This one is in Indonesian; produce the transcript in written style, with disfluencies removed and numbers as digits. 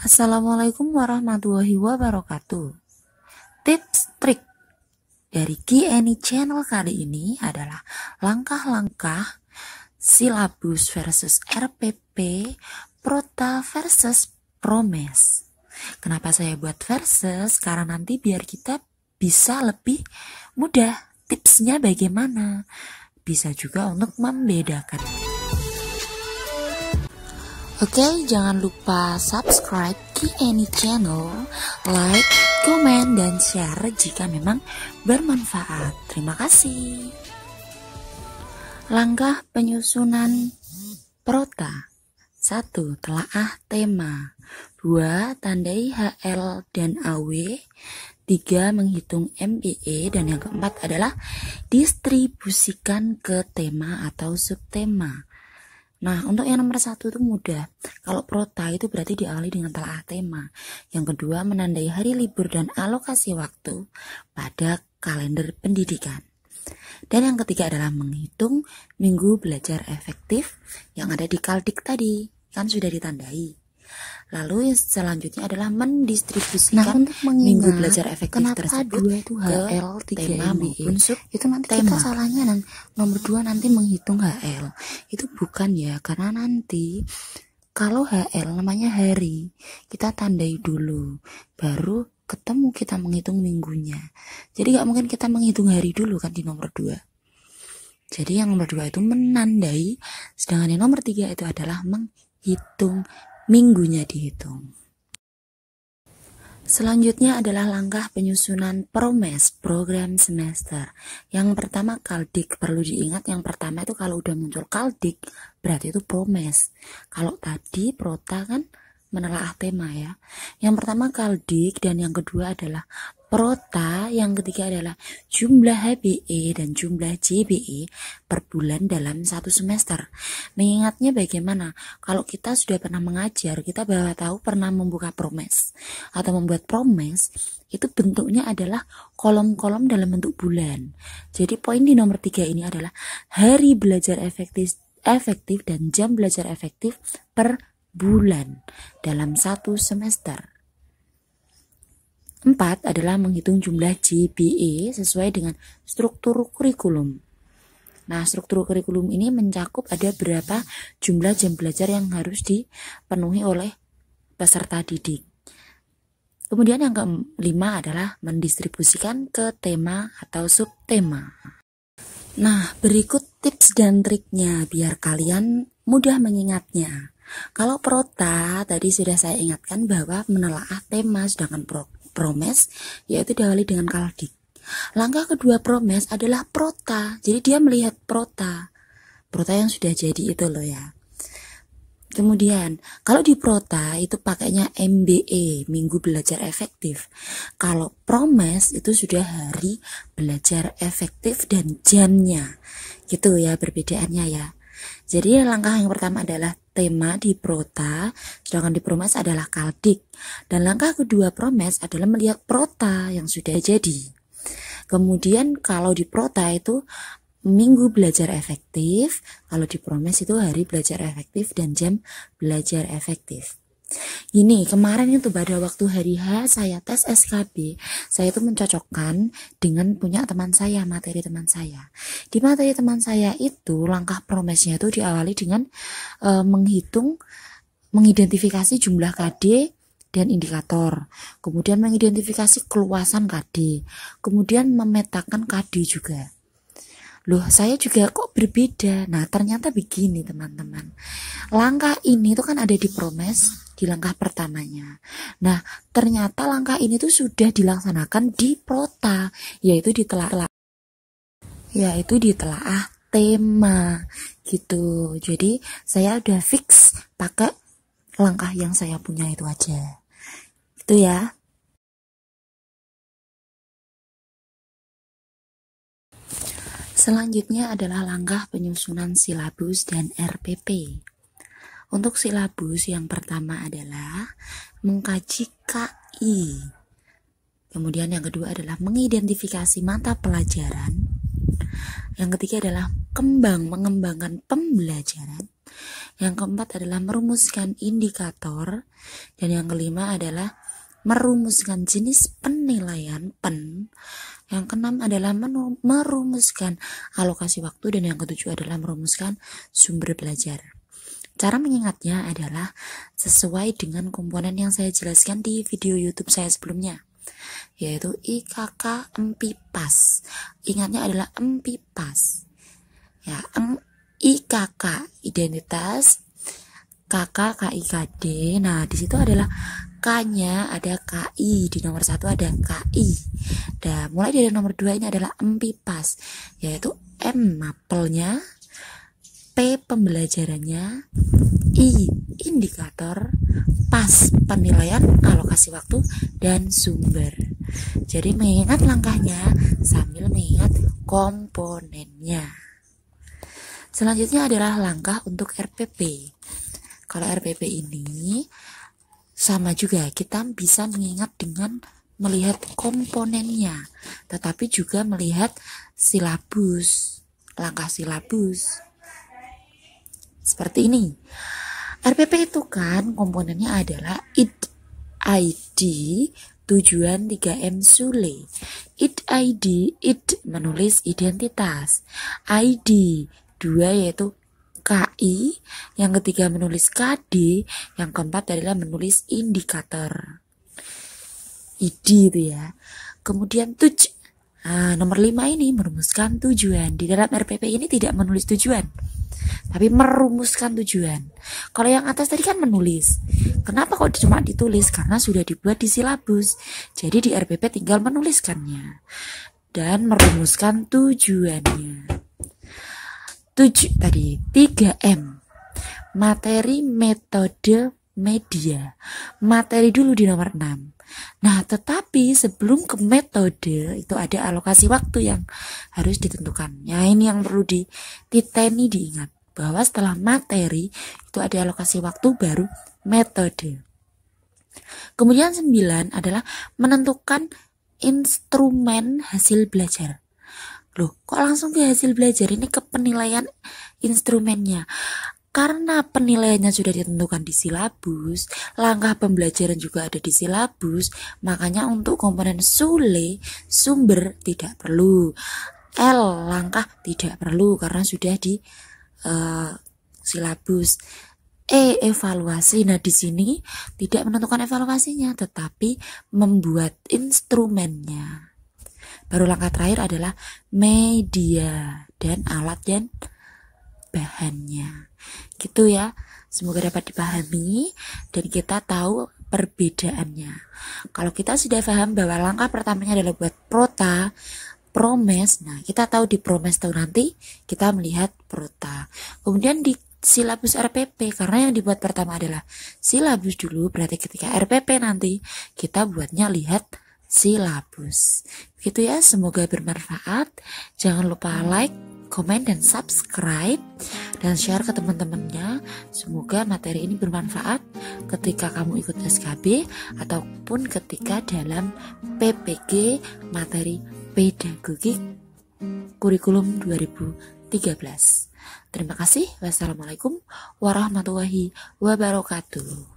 Assalamualaikum warahmatullahi wabarakatuh. Tips trik dari Q&A Channel kali ini adalah langkah-langkah silabus versus RPP, Prota versus Promes. Kenapa saya buat versus? Karena nanti biar kita bisa lebih mudah tipsnya bagaimana. Bisa juga untuk membedakan. Oke, jangan lupa subscribe Q&A Channel, like, komen, dan share jika memang bermanfaat. Terima kasih. Langkah penyusunan Prota. 1. Telaah tema. 2. Tandai HL dan AW. 3. Menghitung MBE. Dan yang keempat adalah distribusikan ke tema atau subtema. Nah, untuk yang nomor 1 itu mudah. Kalau Prota itu berarti diawali dengan telaah tema. Yang kedua, menandai hari libur dan alokasi waktu pada kalender pendidikan. Dan yang ketiga adalah menghitung minggu belajar efektif yang ada di Kaldik tadi. Kan sudah ditandai. Lalu yang selanjutnya adalah mendistribusikan minggu belajar efektif tersebut itu HL, tema maupun sub itu nanti tema. Kita salahnya nomor 2 nanti menghitung HL. Itu bukan ya, karena nanti kalau HL namanya hari, kita tandai dulu, baru ketemu kita menghitung minggunya. Jadi gak mungkin kita menghitung hari dulu kan di nomor 2. Jadi yang nomor 2 itu menandai, sedangkan yang nomor 3 itu adalah menghitung minggunya dihitung. Selanjutnya adalah langkah penyusunan Promes, program semester. Yang pertama Kaldik, perlu diingat yang pertama itu kalau udah muncul Kaldik berarti itu Promes. Kalau tadi Prota kan menelaah tema ya. Yang pertama Kaldik dan yang kedua adalah Prota, yang ketiga adalah jumlah HBE dan jumlah JBE per bulan dalam satu semester. Mengingatnya bagaimana? Kalau kita sudah pernah mengajar, kita baru tahu pernah membuka Promes atau membuat Promes, itu bentuknya adalah kolom-kolom dalam bentuk bulan. Jadi poin di nomor 3 ini adalah hari belajar efektif dan jam belajar efektif per bulan dalam satu semester. 4 adalah menghitung jumlah JBE sesuai dengan struktur kurikulum. Nah, struktur kurikulum ini mencakup ada berapa jumlah jam belajar yang harus dipenuhi oleh peserta didik. Kemudian yang kelima adalah mendistribusikan ke tema atau subtema. Nah, berikut tips dan triknya biar kalian mudah mengingatnya. Kalau Prota tadi sudah saya ingatkan bahwa menelaah tema, sedangkan Promes yaitu diawali dengan Kaldik. Langkah kedua Promes adalah Prota. Jadi dia melihat Prota yang sudah jadi itu loh ya. Kemudian kalau di Prota itu pakainya MBE, minggu belajar efektif. Kalau Promes itu sudah hari belajar efektif dan jamnya. Gitu ya perbedaannya ya. Jadi langkah yang pertama adalah tema di Prota, sedangkan di Promes adalah Kaldik. Dan langkah kedua Promes adalah melihat Prota yang sudah jadi. Kemudian kalau di Prota itu minggu belajar efektif, kalau di Promes itu hari belajar efektif dan jam belajar efektif. Ini kemarin itu pada waktu hari H saya tes SKB, saya itu mencocokkan dengan punya teman saya, materi teman saya. Di materi teman saya itu langkah Promesnya itu diawali dengan mengidentifikasi jumlah KD dan indikator, kemudian mengidentifikasi keluasan KD, kemudian memetakan KD juga. Loh, saya juga kok berbeda. Nah, ternyata begini teman-teman. Langkah ini tuh kan ada di Promes di langkah pertamanya. Nah, ternyata langkah ini tuh sudah dilaksanakan di Prota, yaitu ditelaah tema gitu. Jadi, saya udah fix pakai langkah yang saya punya itu aja. Itu ya. Selanjutnya adalah langkah penyusunan silabus dan RPP. Untuk silabus yang pertama adalah mengkaji KI. Kemudian yang kedua adalah mengidentifikasi mata pelajaran. Yang ketiga adalah mengembangkan pembelajaran. Yang keempat adalah merumuskan indikator. Dan yang kelima adalah merumuskan jenis penilaian pen. Yang keenam adalah merumuskan alokasi waktu. Dan yang ketujuh adalah merumuskan sumber belajar. Cara mengingatnya adalah sesuai dengan komponen yang saya jelaskan di video YouTube saya sebelumnya, yaitu IKK MPIPAS. Ingatnya adalah MPIPAS. Ya, IKK identitas, KK KIKD. Nah, di situ adalah K-nya ada KI, di nomor 1 ada KI. Dan mulai dari nomor 2 ini adalah MPIPAS, yaitu M mapelnya, P pembelajarannya, I indikator, PAS penilaian alokasi waktu, dan sumber. Jadi mengingat langkahnya sambil mengingat komponennya. Selanjutnya adalah langkah untuk RPP. Kalau RPP ini sama juga, kita bisa mengingat dengan melihat komponennya, tetapi juga melihat silabus, langkah silabus. Seperti ini. RPP itu kan komponennya adalah ID, tujuan 3M Sule. ID menulis identitas. ID 2 yaitu KI, yang ketiga menulis KD, yang keempat adalah menulis indikator. ID itu ya. Kemudian nomor 5 ini merumuskan tujuan. Di dalam RPP ini tidak menulis tujuan, tapi merumuskan tujuan. Kalau yang atas tadi kan menulis. Kenapa kok cuma ditulis? Karena sudah dibuat di silabus. Jadi di RPP tinggal menuliskannya dan merumuskan tujuannya. Tadi 3M. Materi, metode, media. Materi dulu di nomor 6. Nah, tetapi sebelum ke metode itu ada alokasi waktu yang harus ditentukan. Ya, ini yang perlu dititeni, diingat bahwa setelah materi itu ada alokasi waktu baru metode. Kemudian 9 adalah menentukan instrumen hasil belajar. Loh, kok langsung ke hasil belajar? Ini ke penilaian instrumennya. Karena penilaiannya sudah ditentukan di silabus, langkah pembelajaran juga ada di silabus, makanya untuk komponen Sule, sumber tidak perlu. L, langkah tidak perlu karena sudah di silabus. Evaluasi. Nah, di sini tidak menentukan evaluasinya, tetapi membuat instrumennya. Baru langkah terakhir adalah media dan alat dan bahannya. Gitu ya. Semoga dapat dipahami dan kita tahu perbedaannya. Kalau kita sudah paham bahwa langkah pertamanya adalah buat prota, promes. Nah, kita tahu di promes tahu nanti kita melihat prota. Kemudian di silabus RPP, karena yang dibuat pertama adalah silabus dulu, berarti ketika RPP nanti kita buatnya lihat silabus. Gitu ya, semoga bermanfaat. Jangan lupa like, komen, dan subscribe, dan share ke teman-temannya. Semoga materi ini bermanfaat ketika kamu ikut SKB ataupun ketika dalam PPG materi pedagogik kurikulum 2013. Terima kasih. Wassalamualaikum warahmatullahi wabarakatuh.